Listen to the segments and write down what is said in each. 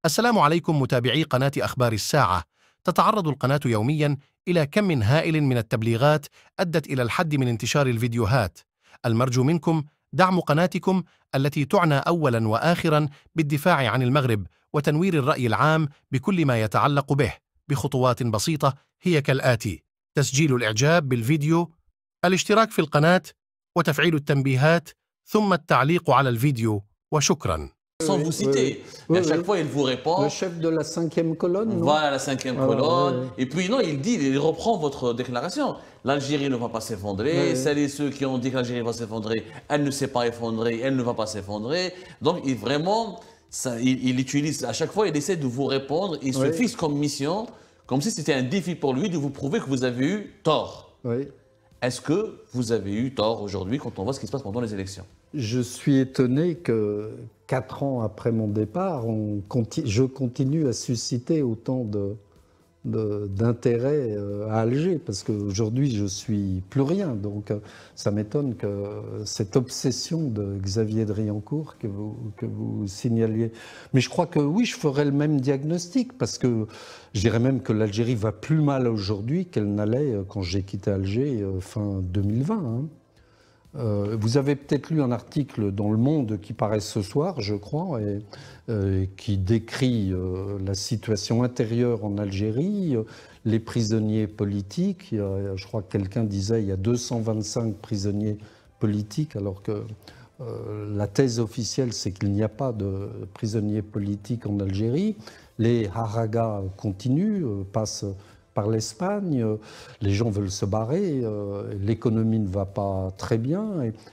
السلام عليكم متابعي قناة أخبار الساعة. تتعرض القناة يومياً إلى كم هائل من التبليغات أدت إلى الحد من انتشار الفيديوهات. المرجو منكم دعم قناتكم التي تعنى أولاً وآخراً بالدفاع عن المغرب وتنوير الرأي العام بكل ما يتعلق به بخطوات بسيطة هي كالآتي: تسجيل الإعجاب بالفيديو، الاشتراك في القناة، وتفعيل التنبيهات، ثم التعليق على الفيديو، وشكراً. Sans vous citer. Et à chaque fois, il vous répond. Le chef de la 5e colonne, non? Voilà, la 5e colonne. Et puis, non, il reprend votre déclaration. L'Algérie ne va pas s'effondrer. Celles et ceux qui ont dit que l'Algérie va s'effondrer, elle ne s'est pas effondrée, elle ne va pas s'effondrer. Donc, vraiment, il utilise, à chaque fois, il essaie de vous répondre. Il se fixe comme mission, comme si c'était un défi pour lui de vous prouver que vous avez eu tort. Est-ce que vous avez eu tort aujourd'hui quand on voit ce qui se passe pendant les élections? Je suis étonné que 4 ans après mon départ, je continue à susciter autant d'intérêt à Alger, parce qu'aujourd'hui je suis plus rien. Donc ça m'étonne que cette obsession de Xavier Driancourt que vous signaliez. Mais je crois que oui, je ferai le même diagnostic, parce que je dirais même que l'Algérie va plus mal aujourd'hui qu'elle n'allait quand j'ai quitté Alger fin 2020. Hein. Vous avez peut-être lu un article dans Le Monde qui paraît ce soir, je crois, et qui décrit la situation intérieure en Algérie, les prisonniers politiques. Je crois que quelqu'un disait qu'il y a 225 prisonniers politiques, alors que la thèse officielle, c'est qu'il n'y a pas de prisonniers politiques en Algérie. Les haragas continuent, passent par l'Espagne, les gens veulent se barrer, l'économie ne va pas très bien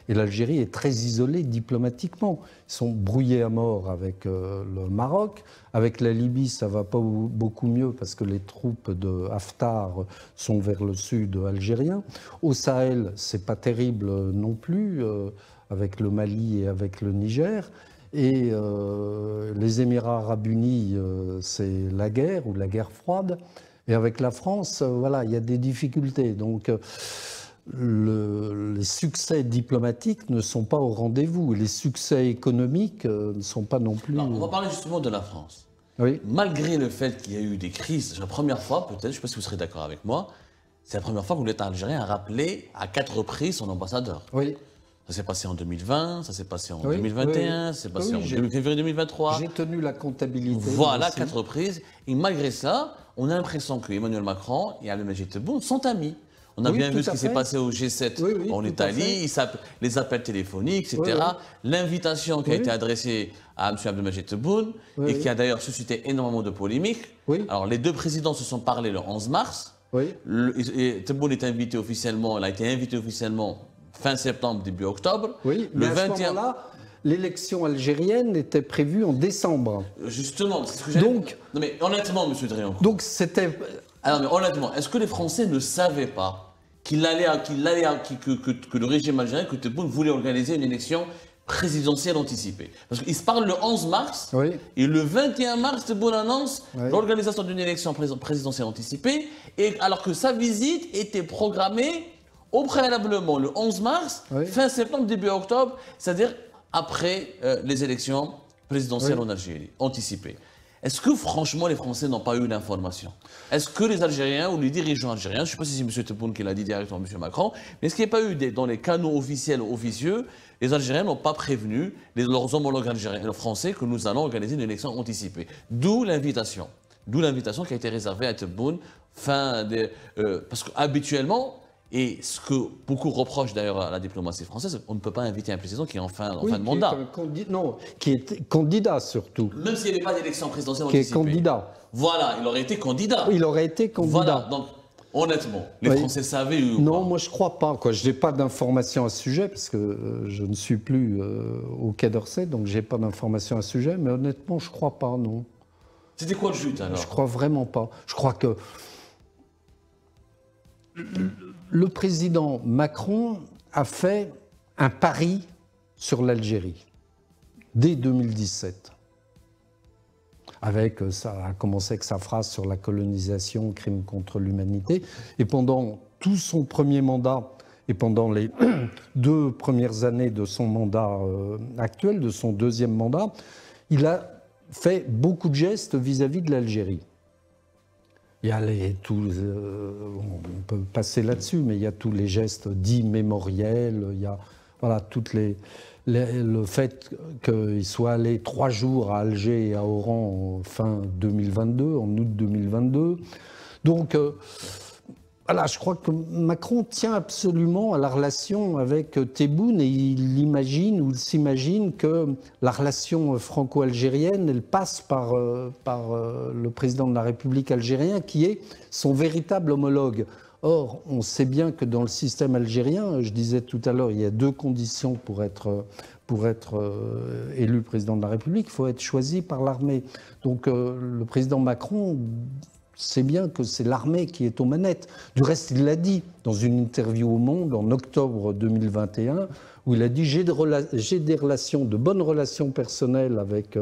et l'Algérie est très isolée diplomatiquement. Ils sont brouillés à mort avec le Maroc. Avec la Libye, ça ne va pas beaucoup mieux parce que les troupes de Haftar sont vers le sud algérien. Au Sahel, ce n'est pas terrible non plus, avec le Mali et avec le Niger. Et les Émirats arabes unis, c'est la guerre ou la guerre froide. Et avec la France, voilà, il y a des difficultés. Donc, les succès diplomatiques ne sont pas au rendez-vous. Les succès économiques ne sont pas non plus... Alors, on va parler justement de la France. Oui. Malgré le fait qu'il y a eu des crises, c'est la première fois, peut-être, je ne sais pas si vous serez d'accord avec moi, c'est la première fois que l'État algérien a rappelé à 4 reprises son ambassadeur. Oui. Ça s'est passé en 2020, ça s'est passé en 2021, ça s'est passé en février 2023. J'ai tenu la comptabilité. Voilà, 4 reprises. Et malgré ça, on a l'impression que Emmanuel Macron et Abdelmadjid Tebboune sont amis. On a bien vu ce qui s'est passé au G7 en Italie, les appels téléphoniques, etc. L'invitation qui a été adressée à M. Abdelmadjid Tebboune et qui a d'ailleurs suscité énormément de polémiques. Alors, les deux présidents se sont parlé le 11 mars. Tebboune est invité officiellement, il a été invité officiellement fin septembre, début octobre. Oui, mais à ce moment-là, l'élection algérienne était prévue en décembre. Justement, c'est ce que j'allais... Donc, non mais honnêtement, M. Driancourt. Donc c'était... Alors, mais honnêtement, est-ce que les Français ne savaient pas que le régime algérien, que Tebboune voulait organiser une élection présidentielle anticipée? Parce qu'ils se parlent le 11 mars, et le 21 mars, Tebboune annonce l'organisation d'une élection présidentielle anticipée, et alors que sa visite était programmée au préalablement le 11 mars, fin septembre, début octobre, c'est-à-dire après les élections présidentielles en Algérie, anticipées. Est-ce que franchement les Français n'ont pas eu l'information? Est-ce que les Algériens ou les dirigeants algériens, je ne sais pas si c'est M. Tebboune qui l'a dit directement à M. Macron, mais est-ce qu'il n'y a pas eu dans les canaux officiels ou officieux, les Algériens n'ont pas prévenu leurs homologues algériens, français que nous allons organiser une élection anticipée? D'où l'invitation. D'où l'invitation qui a été réservée à Tebboune, parce qu'habituellement, et ce que beaucoup reprochent d'ailleurs à la diplomatie française, on ne peut pas inviter un président qui est en fin de mandat. Qui est candidat surtout. Même s'il n'y avait pas d'élection présidentielle anticipée. Qui est candidat. Voilà, il aurait été candidat. Il aurait été candidat. Voilà, donc honnêtement, les Français savaient ou non, pas? moi je ne crois pas. Je n'ai pas d'informations à ce sujet, parce que je ne suis plus au Quai d'Orsay, donc je n'ai pas d'informations à ce sujet, mais honnêtement, je ne crois pas, non. C'était quoi le chute alors? Je ne crois vraiment pas. Je crois que le président Macron a fait un pari sur l'Algérie dès 2017. Ça a commencé avec sa phrase sur la colonisation, crime contre l'humanité. Et pendant tout son premier mandat et pendant les 2 premières années de son mandat actuel, de son 2e mandat, il a fait beaucoup de gestes vis-à-vis de l'Algérie. Il y a on peut passer là-dessus, mais il y a tous les gestes dits mémoriels, il y a voilà, le fait qu'il soit allé 3 jours à Alger et à Oran en fin 2022, en août 2022. Donc, voilà, je crois que Macron tient absolument à la relation avec Tebboune et il imagine ou il s'imagine que la relation franco-algérienne, elle passe par le président de la République algérien qui est son véritable homologue. Or, on sait bien que dans le système algérien, je disais tout à l'heure, il y a 2 conditions pour être élu président de la République. Il faut être choisi par l'armée. Donc, le président Macron sait bien que c'est l'armée qui est aux manettes. Du reste, il l'a dit dans une interview au Monde en octobre 2021, où il a dit « J'ai de bonnes relations personnelles avec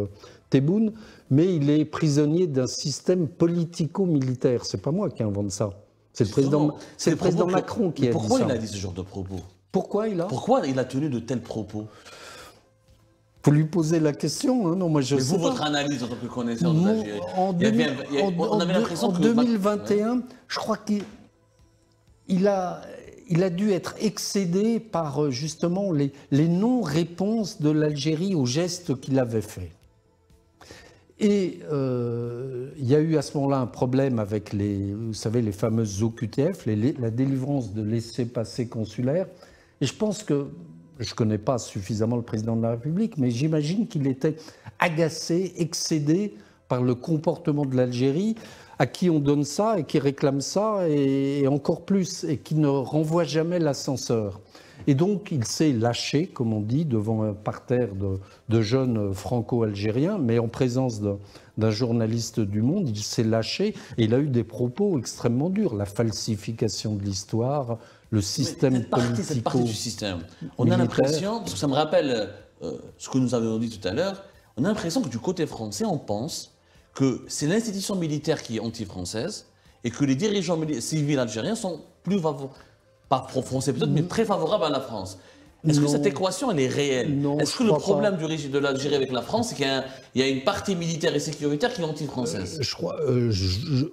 Tebboune, mais il est prisonnier d'un système politico-militaire. » C'est pas moi qui invente ça. C'est le président Macron qui a dit ça. Pourquoi il a dit ce genre de propos? Pourquoi il a tenu de tels propos? Faut lui poser la question. Hein. Non, moi je sais pas. Votre analyse en tant que connaisseur de l'Algérie. En 2021, je crois qu'il a dû être excédé par justement les non-réponses de l'Algérie aux gestes qu'il avait faits. Et il y a eu à ce moment-là un problème avec vous savez, les fameuses OQTF, la délivrance de laissez-passer consulaires. Et je pense que, je ne connais pas suffisamment le président de la République, mais j'imagine qu'il était agacé, excédé par le comportement de l'Algérie, à qui on donne ça et qui réclame ça, et encore plus, et qui ne renvoie jamais l'ascenseur. Et donc, il s'est lâché, comme on dit, devant un parterre de jeunes franco-algériens, mais en présence d'un journaliste du Monde, il s'est lâché et il a eu des propos extrêmement durs. La falsification de l'histoire, le système politico... Cette partie du système. On a l'impression, parce que ça me rappelle ce que nous avions dit tout à l'heure, on a l'impression que du côté français, on pense que c'est l'institution militaire qui est anti-française et que les dirigeants civils algériens sont plus favorables. Pas pro-français peut-être, mais très favorable à la France. Est-ce que cette équation, elle est réelle? Est-ce que le problème du régime de l'Algérie avec la France, c'est qu'il y a une partie militaire et sécuritaire qui est anti-française?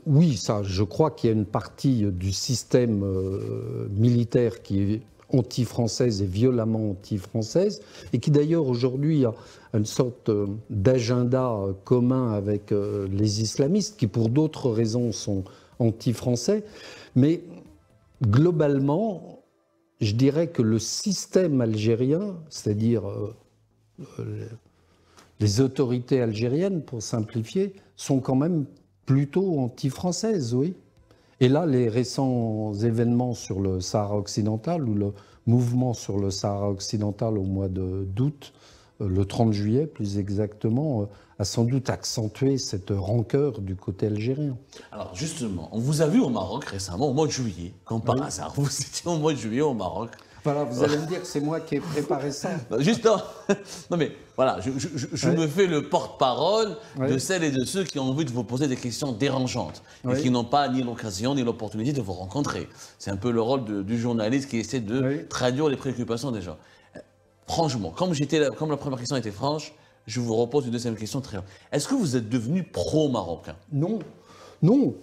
Oui, ça, je crois qu'il y a une partie du système militaire qui est anti-française et violemment anti-française, et qui d'ailleurs aujourd'hui a une sorte d'agenda commun avec les islamistes, qui pour d'autres raisons sont anti-français. Mais globalement, je dirais que le système algérien, c'est-à-dire les autorités algériennes, pour simplifier, sont quand même plutôt anti-françaises, oui. Et là, les récents événements sur le Sahara occidental, ou le mouvement sur le Sahara occidental au mois d'août, le 30 juillet plus exactement, a sans doute accentué cette rancœur du côté algérien. Alors justement, on vous a vu au Maroc récemment, au mois de juillet, comme par hasard, vous étiez au mois de juillet au Maroc. Voilà, vous allez me dire que c'est moi qui ai préparé ça. Justement, non mais voilà, je me fais le porte-parole de celles et de ceux qui ont envie de vous poser des questions dérangeantes et qui n'ont pas ni l'occasion ni l'opportunité de vous rencontrer. C'est un peu le rôle du journaliste qui essaie de traduire les préoccupations des gens. Franchement, comme la première question était franche, je vous repose une deuxième question très longue. Est-ce que vous êtes devenu pro-marocain? Non, non.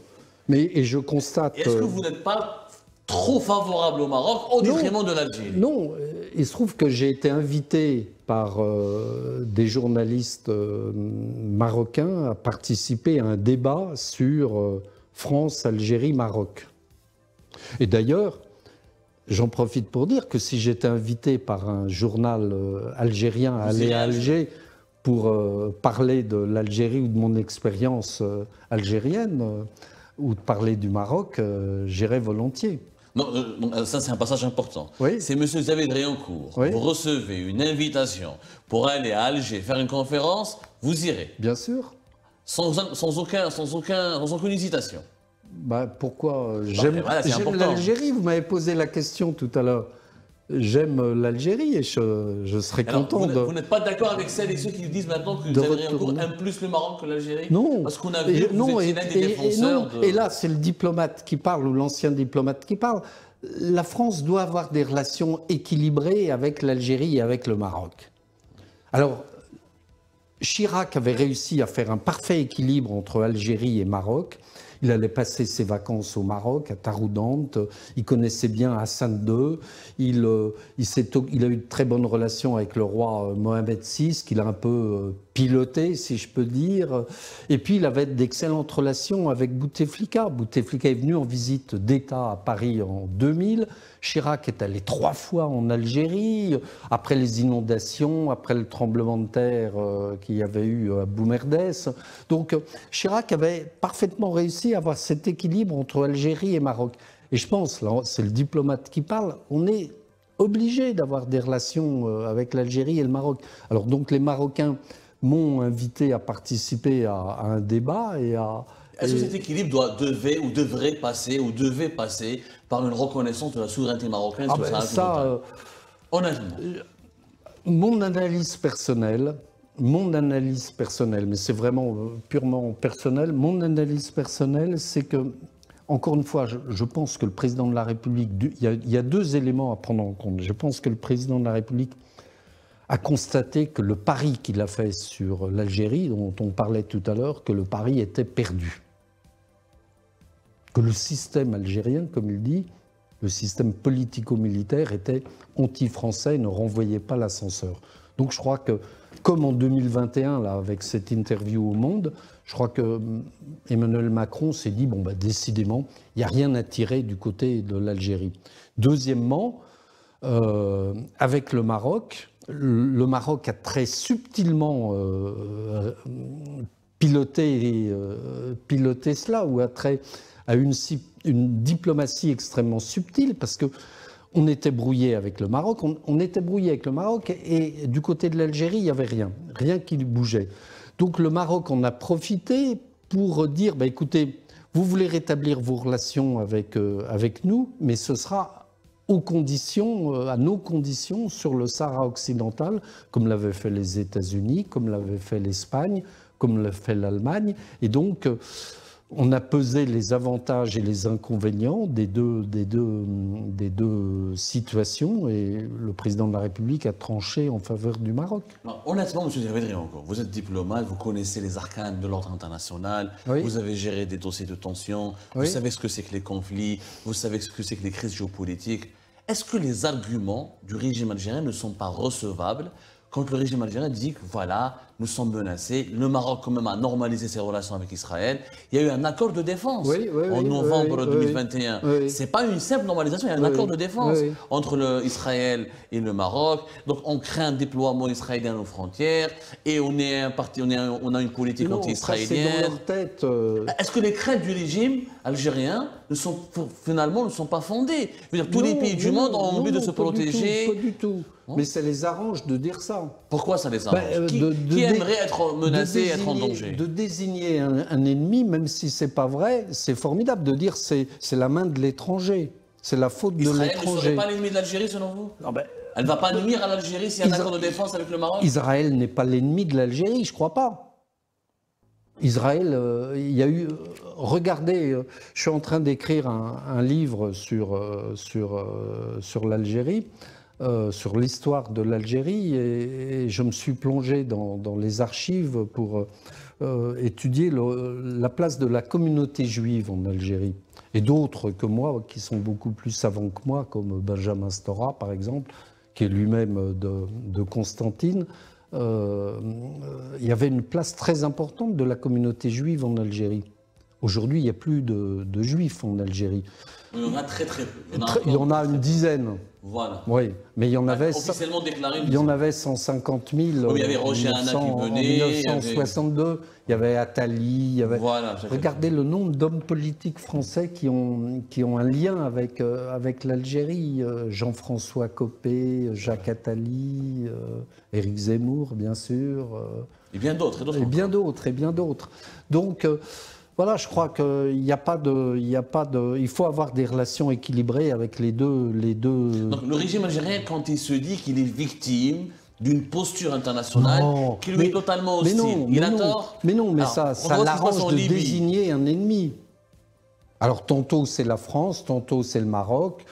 Et je constate... Est-ce que vous n'êtes pas trop favorable au Maroc au détriment de l'Algérie? Non, il se trouve que j'ai été invité par des journalistes marocains à participer à un débat sur France, Algérie, Maroc. Et d'ailleurs, j'en profite pour dire que si j'étais invité par un journal algérien à aller à Alger pour parler de l'Algérie ou de mon expérience algérienne, ou de parler du Maroc, j'irais volontiers. Non, ça c'est un passage important. Oui. C'est M. Xavier Driancourt. Oui. Vous recevez une invitation pour aller à Alger faire une conférence, vous irez. Bien sûr. Sans aucune hésitation. Bah, pourquoi? J'aime l'Algérie, vous m'avez posé la question tout à l'heure. J'aime l'Algérie et je serais content de... Vous n'êtes pas d'accord avec celles et ceux qui disent maintenant que Xavier Driancourt aime plus le Maroc que l'Algérie? Non. Parce qu'on a vu que vous étiez l'un des défenseurs de... Et là, c'est le diplomate qui parle, ou l'ancien diplomate qui parle. La France doit avoir des relations équilibrées avec l'Algérie et avec le Maroc. Alors, Chirac avait réussi à faire un parfait équilibre entre Algérie et Maroc. Il allait passer ses vacances au Maroc, à Taroudante. Il connaissait bien Hassan II. Il a eu de très bonnes relations avec le roi Mohamed VI, qu'il a un peu piloté, si je peux dire. Et puis, il avait d'excellentes relations avec Bouteflika. Bouteflika est venu en visite d'État à Paris en 2000. Chirac est allé 3 fois en Algérie, après les inondations, après le tremblement de terre qu'il y avait eu à Boumerdès. Donc Chirac avait parfaitement réussi à avoir cet équilibre entre Algérie et Maroc. Et je pense, là c'est le diplomate qui parle, on est obligé d'avoir des relations avec l'Algérie et le Maroc. Alors donc les Marocains m'ont invité à participer à un débat et à... Est-ce que cet équilibre devrait passer par une reconnaissance de la souveraineté marocaine sur honnêtement. Mon analyse personnelle, mais c'est vraiment purement personnel, mon analyse personnelle, c'est que, encore une fois, je pense que le président de la République, il y a 2 éléments à prendre en compte. Je pense que le président de la République a constaté que le pari qu'il a fait sur l'Algérie, dont on parlait tout à l'heure, que le pari était perdu. Que le système algérien, comme il dit, le système politico-militaire était anti-français et ne renvoyait pas l'ascenseur. Donc je crois que, comme en 2021, là, avec cette interview au Monde, je crois que Emmanuel Macron s'est dit, bon, bah, décidément, il n'y a rien à tirer du côté de l'Algérie. Deuxièmement, avec le Maroc a très subtilement piloté cela, ou a une diplomatie extrêmement subtile, parce qu'on était brouillé avec le Maroc, et du côté de l'Algérie, il n'y avait rien qui bougeait. Donc le Maroc en a profité pour dire, bah, écoutez, vous voulez rétablir vos relations avec nous, mais ce sera à nos conditions sur le Sahara occidental, comme l'avaient fait les États-Unis, comme l'avait fait l'Espagne, comme l'a fait l'Allemagne. Et donc, on a pesé les avantages et les inconvénients des deux situations, et le président de la République a tranché en faveur du Maroc. Non, honnêtement, M. Hervé, vous êtes diplomate, vous connaissez les arcanes de l'ordre international, oui. Vous avez géré des dossiers de tension, oui. Vous savez ce que c'est que les conflits, vous savez ce que c'est que les crises géopolitiques. Est-ce que les arguments du régime algérien ne sont pas recevables quand le régime algérien dit que voilà, nous sommes menacés, le Maroc quand même a normalisé ses relations avec Israël, il y a eu un accord de défense en novembre 2021. C'est pas une simple normalisation, il y a un accord de défense entre Israël et le Maroc. Donc on crée un déploiement israélien aux frontières et on a une politique anti-israélienne. Est-ce que les craintes du régime algérien finalement ne sont pas fondées? Je veux dire, tous les pays du monde ont envie de se protéger. Pas du tout. Mais ça les arrange de dire ça. Pourquoi ça les arrange? Qui aimerait être menacé, être en danger? De désigner un ennemi, même si c'est pas vrai, c'est formidable. De dire c'est la main de l'étranger, c'est la faute de l'étranger. Israël ne serait pas l'ennemi de l'Algérie selon vous? Elle ne va pas nuire à l'Algérie s'il y a un accord de défense avec le Maroc? Israël n'est pas l'ennemi de l'Algérie, je crois pas. Israël, il y a eu... Regardez, je suis en train d'écrire un livre sur l'Algérie, sur l'histoire de l'Algérie, et je me suis plongé dans les archives pour étudier la place de la communauté juive en Algérie. Et d'autres que moi, qui sont beaucoup plus savants que moi, comme Benjamin Stora, par exemple, qui est lui-même de Constantine. Il y avait une place très importante de la communauté juive en Algérie. Aujourd'hui, il n'y a plus de juifs en Algérie. Il y en a très peu. Il y en a une dizaine. Voilà. Oui, mais il y en avait officiellement déclaré. Il y en avait 150 000. Oui, il y avait Roger Hanna qui venait. En 1962, il y avait Attali. Voilà. Regardez le nombre d'hommes politiques français qui ont un lien avec l'Algérie. Jean-François Copé, Jacques Attali, Éric Zemmour, bien sûr. Et bien d'autres. Et bien d'autres. Donc. Voilà, je crois qu'il n'y a pas de, il faut avoir des relations équilibrées avec les deux. Donc le régime algérien, quand il se dit qu'il est victime d'une posture internationale qui lui est totalement hostile, il a tort. Mais non, mais ça l'arrange de désigner un ennemi. Alors tantôt c'est la France, tantôt c'est le Maroc.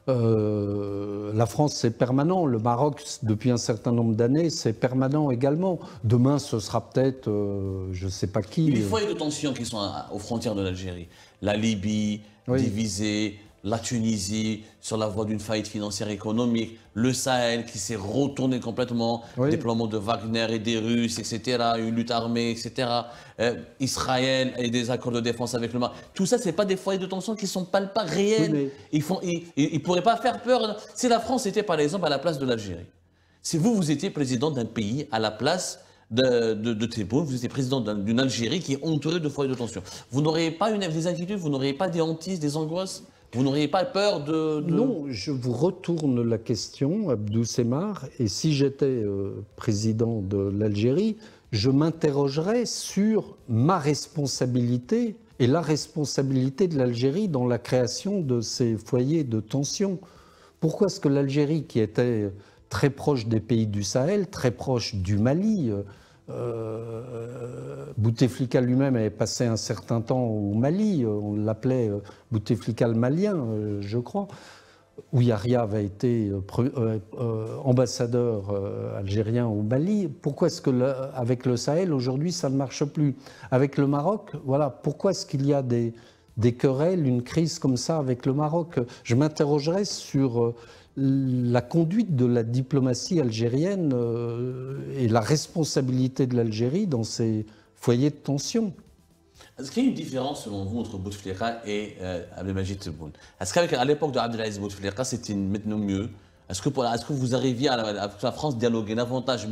La France, c'est permanent. Le Maroc, depuis un certain nombre d'années, c'est permanent également. Demain, ce sera peut-être, je ne sais pas qui. Les foyers de tension qui sont aux frontières de l'Algérie, la Libye, divisée, la Tunisie, sur la voie d'une faillite financière et économique, le Sahel qui s'est retourné complètement, déploiement de Wagner et des Russes, etc., une lutte armée, etc., Israël et des accords de défense avec le Maroc. Tout ça, ce n'est pas des foyers de tension qui sont palpables, réels. Ils ne pourraient pas faire peur. Si la France était, par exemple, à la place de l'Algérie, si vous étiez président d'un pays à la place de Tebboune, vous étiez président d'une Algérie qui est entourée de foyers de tension, vous n'auriez pas des inquiétudes, vous n'auriez pas des hantises, des angoisses? Vous n'auriez pas peur de... Non, je vous retourne la question, Abdou Semar, et si j'étais président de l'Algérie, je m'interrogerais sur ma responsabilité et la responsabilité de l'Algérie dans la création de ces foyers de tension. Pourquoi est-ce que l'Algérie, qui était très proche des pays du Sahel, très proche du Mali, Bouteflika lui-même avait passé un certain temps au Mali, on l'appelait Bouteflika le malien, je crois. Ouyaria avait été ambassadeur algérien au Mali. Pourquoi est-ce que avec le Sahel aujourd'hui ça ne marche plus? Avec le Maroc, voilà, pourquoi est-ce qu'il y a des querelles, une crise comme ça avec le Maroc? Je m'interrogerais sur la conduite de la diplomatie algérienne et la responsabilité de l'Algérie dans ces foyers de tension. Est-ce qu'il y a une différence selon vous entre Bouteflika et Abdelmadjid Tebboune? Est-ce qu'à l'époque de Abdelaziz Bouteflika, c'était maintenant mieux? Est-ce que vous arriviez à la France dialoguer davantage,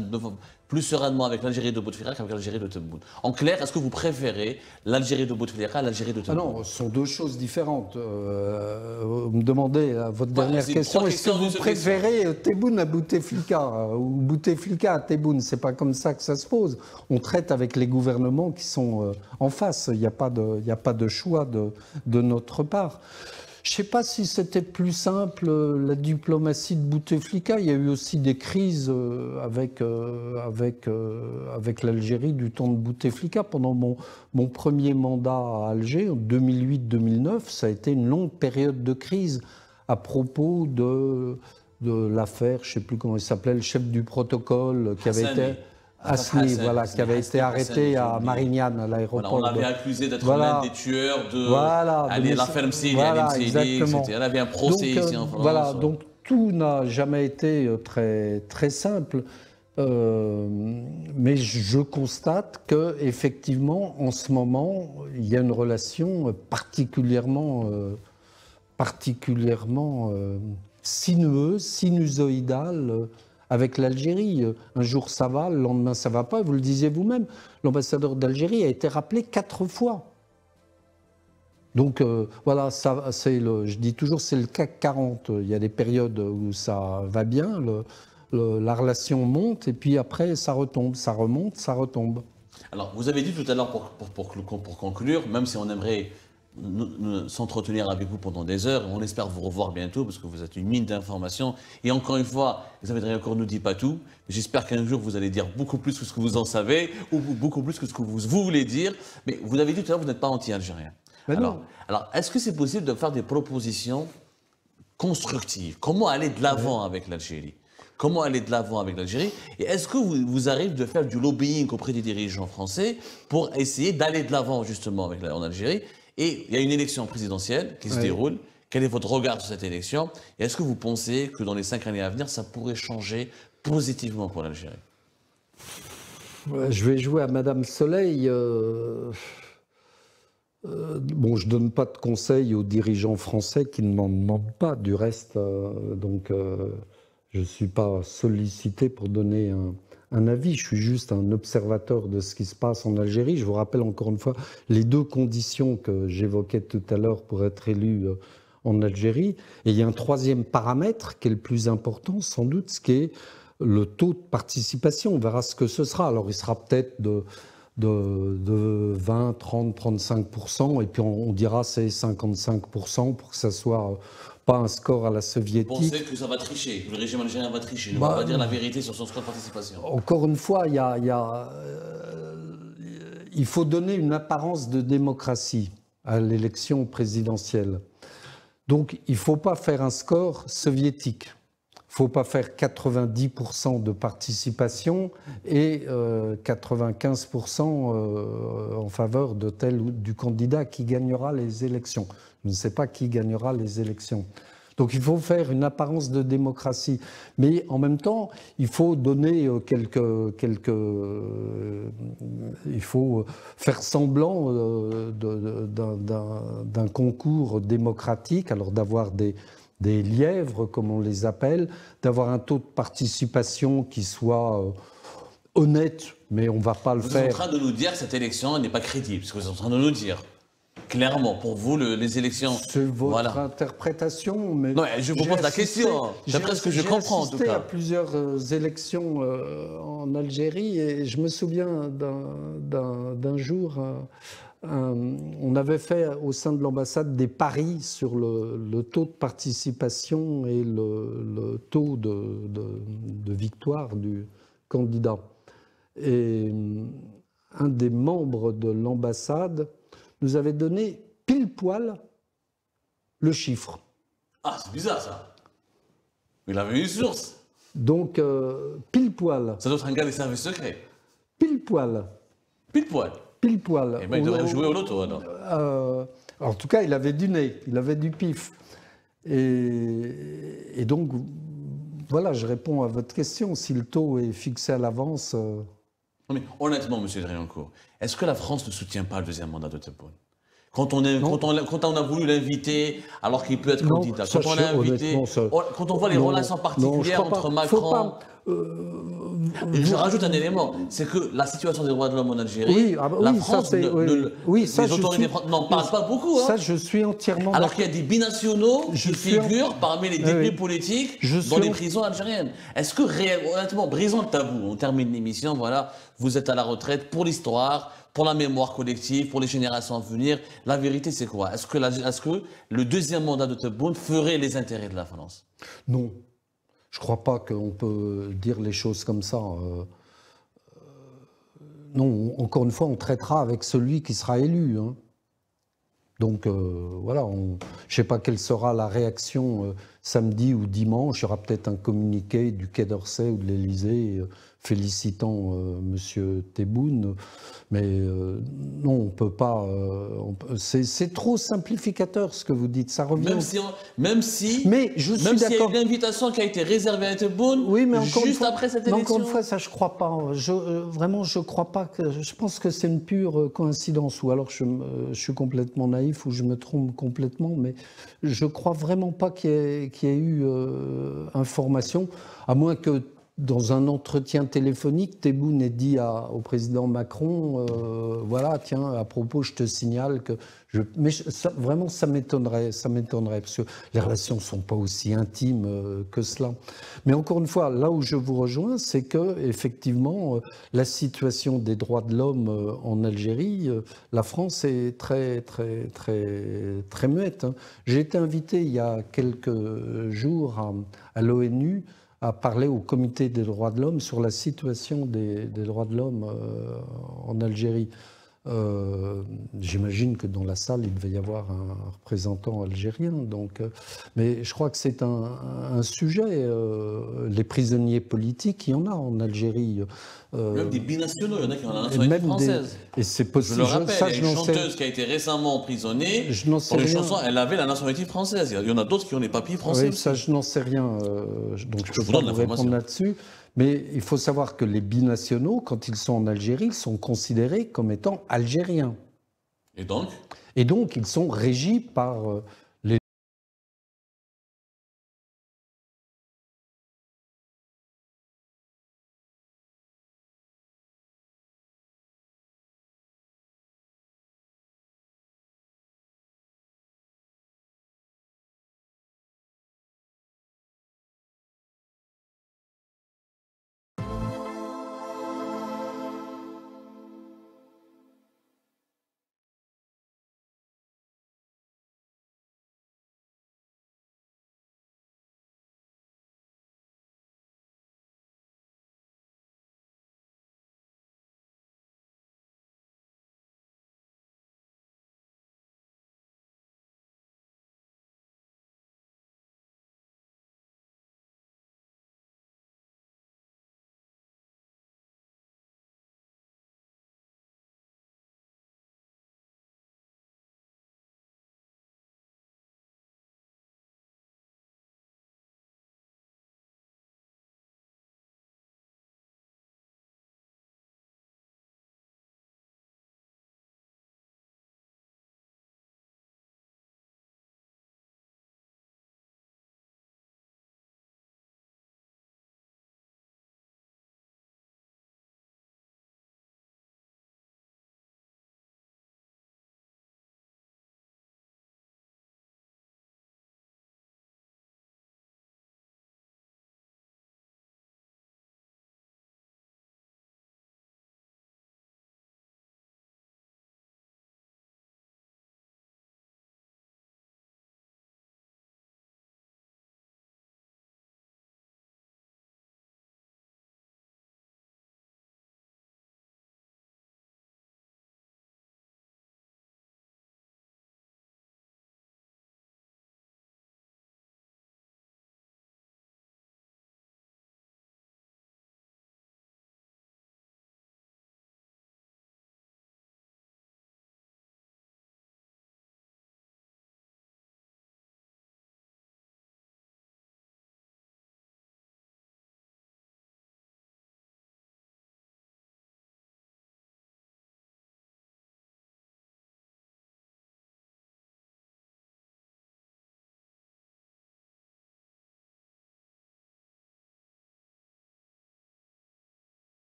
plus sereinement avec l'Algérie de Bouteflika qu'avec l'Algérie de Tebboune? En clair, est-ce que vous préférez l'Algérie de Bouteflika à l'Algérie de Tebboune? Ah non, ce sont deux choses différentes. Vous me demandez à votre dernière question, est-ce que vous préférez Tebboune à Bouteflika ou Bouteflika à Tebboune? C'est pas comme ça que ça se pose. On traite avec les gouvernements qui sont en face. Il n'y a pas de choix de notre part. Je ne sais pas si c'était plus simple, la diplomatie de Bouteflika. Il y a eu aussi des crises avec l'Algérie du temps de Bouteflika. Pendant mon premier mandat à Alger, en 2008-2009, ça a été une longue période de crise à propos de l'affaire, je ne sais plus comment il s'appelait, le chef du protocole qui avait été... Hasni, voilà, qui avait été arrêté à Marignane, à l'aéroport. Voilà, on l'avait accusé d'être l'un des tueurs de la ferme etc. Elle avait un procès ici en France. Voilà, donc tout n'a jamais été très, très simple. Mais je constate qu'effectivement, en ce moment, il y a une relation particulièrement sinueuse, sinusoïdale, avec l'Algérie. Un jour ça va, le lendemain ça va pas. Vous le disiez vous-même, l'ambassadeur d'Algérie a été rappelé 4 fois. Donc voilà, je dis toujours, c'est le CAC 40. Il y a des périodes où ça va bien, la relation monte, et puis après ça retombe, ça remonte, ça retombe. Alors, vous avez dit tout à l'heure, pour conclure, même si on aimerait s'entretenir avec vous pendant des heures. On espère vous revoir bientôt parce que vous êtes une mine d'informations. Et encore une fois, Xavier Driancourt ne dit pas tout. J'espère qu'un jour vous allez dire beaucoup plus que ce que vous en savez ou beaucoup plus que ce que vous voulez dire. Mais vous avez dit tout à l'heure que vous n'êtes pas anti-algérien. Alors, est-ce que c'est possible de faire des propositions constructives? Comment aller de l'avant avec l'Algérie? Comment aller de l'avant avec l'Algérie? Et est-ce que vous arrivez de faire du lobbying auprès des dirigeants français pour essayer d'aller de l'avant justement en Algérie? Et il y a une élection présidentielle qui se déroule. Quel est votre regard sur cette élection? Et est-ce que vous pensez que dans les 5 années à venir, ça pourrait changer positivement pour l'Algérie? Je vais jouer à Madame Soleil. Bon, je ne donne pas de conseils aux dirigeants français qui ne m'en demandent pas. Du reste, je ne suis pas sollicité pour donner un avis, je suis juste un observateur de ce qui se passe en Algérie. Je vous rappelle encore une fois les 2 conditions que j'évoquais tout à l'heure pour être élu en Algérie. Et il y a un 3e paramètre qui est le plus important, sans doute, ce qui est le taux de participation. On verra ce que ce sera. Alors il sera peut-être de 20, 30, 35%, et puis on dira c'est 55% pour que ça soit pas un score à la soviétique. Vous pensez que ça va tricher, que le régime algérien va tricher, ne va pas dire la vérité sur son score de participation? Encore une fois, il faut donner une apparence de démocratie à l'élection présidentielle. Donc il ne faut pas faire un score soviétique. Il ne faut pas faire 90% de participation et 95% en faveur de tel ou du candidat qui gagnera les élections. Je ne sais pas qui gagnera les élections. Donc il faut faire une apparence de démocratie. Mais en même temps, il faut donner il faut faire semblant d'un concours démocratique, alors d'avoir des lièvres, comme on les appelle, d'avoir un taux de participation qui soit honnête, mais on ne va pas le faire. Vous êtes en train de nous dire que cette élection n'est pas crédible, ce que vous êtes en train de nous dire. Clairement, pour vous, les élections... C'est votre interprétation, mais... Non, je vous pose la question, d'après ce que je comprends en tout cas. J'ai assisté à plusieurs élections en Algérie et je me souviens d'un jour... on avait fait au sein de l'ambassade des paris sur le taux de participation et le taux de victoire du candidat. Et un des membres de l'ambassade nous avait donné pile poil le chiffre. Ah, c'est bizarre ça. Il avait une source. Donc, pile poil. Ça doit être un gars des services secrets. Pile poil. Pile poil. Pile poil. Et bien, il devrait jouer au loto alors. En tout cas, il avait du nez, il avait du pif. Et donc, voilà, je réponds à votre question. Si le taux est fixé à l'avance... Non mais honnêtement, M. Driancourt, est-ce que la France ne soutient pas le deuxième mandat de Tebboune ? Quand on a voulu l'inviter, alors qu'il peut être candidat, quand on l'a invité, quand on voit les relations particulières entre Macron... Je rajoute un élément, c'est que la situation des droits de l'homme en Algérie, la France, les autorités n'en parlent pas beaucoup. Ça, je suis entièrement... Alors qu'il y a des binationaux qui figurent parmi les détenus politiques dans les prisons algériennes. Est-ce que réellement, honnêtement, brisons le tabou, on termine l'émission, voilà, vous êtes à la retraite pour l'histoire, pour la mémoire collective, pour les générations à venir. La vérité, c'est quoi? Est-ce que le deuxième mandat de Tebboune ferait les intérêts de la France? Non. Je ne crois pas qu'on peut dire les choses comme ça. Non, encore une fois, on traitera avec celui qui sera élu. Hein. Donc voilà, je ne sais pas quelle sera la réaction samedi ou dimanche. Il y aura peut-être un communiqué du Quai d'Orsay ou de l'Élysée félicitant M. Tebboune. Mais non, on ne peut pas... c'est trop simplificateur ce que vous dites. Ça revient... Même si mais je suis s'il y a une invitation qui a été réservée à Tebboune, oui, mais juste après cette élection... Encore une fois, ça, je ne crois pas. Vraiment, je ne crois pas que... Je pense que c'est une pure coïncidence. Ou alors je suis complètement naïf ou je me trompe complètement. Mais je ne crois vraiment pas qu'il y ait eu information, à moins que... Dans un entretien téléphonique, Tebboune ait dit au président Macron, voilà, tiens, à propos, je te signale que... Mais vraiment, ça m'étonnerait, parce que les relations ne sont pas aussi intimes que cela. Mais encore une fois, là où je vous rejoins, c'est que effectivement, la situation des droits de l'homme en Algérie, la France est très, très, très, très muette. Hein. J'ai été invité il y a quelques jours à l'ONU, à parler au Comité des droits de l'homme sur la situation des droits de l'homme en Algérie. J'imagine que dans la salle, il devait y avoir un représentant algérien. Donc, mais je crois que c'est un sujet. Les prisonniers politiques, il y en a en Algérie. Même des binationaux, il y en a qui ont la nationalité française. Et c'est possible. Je le rappelle, il y a une chanteuse qui a été récemment emprisonnée. Pour une chanson, elle avait la nationalité française. Il y en a d'autres qui ont les papiers français. Oui, ça, je n'en sais rien. Donc je ne peux pas vous répondre là-dessus. Mais il faut savoir que les binationaux, quand ils sont en Algérie, ils sont considérés comme étant algériens. Et donc ? Et donc, ils sont régis par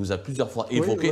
vous a plusieurs fois évoqué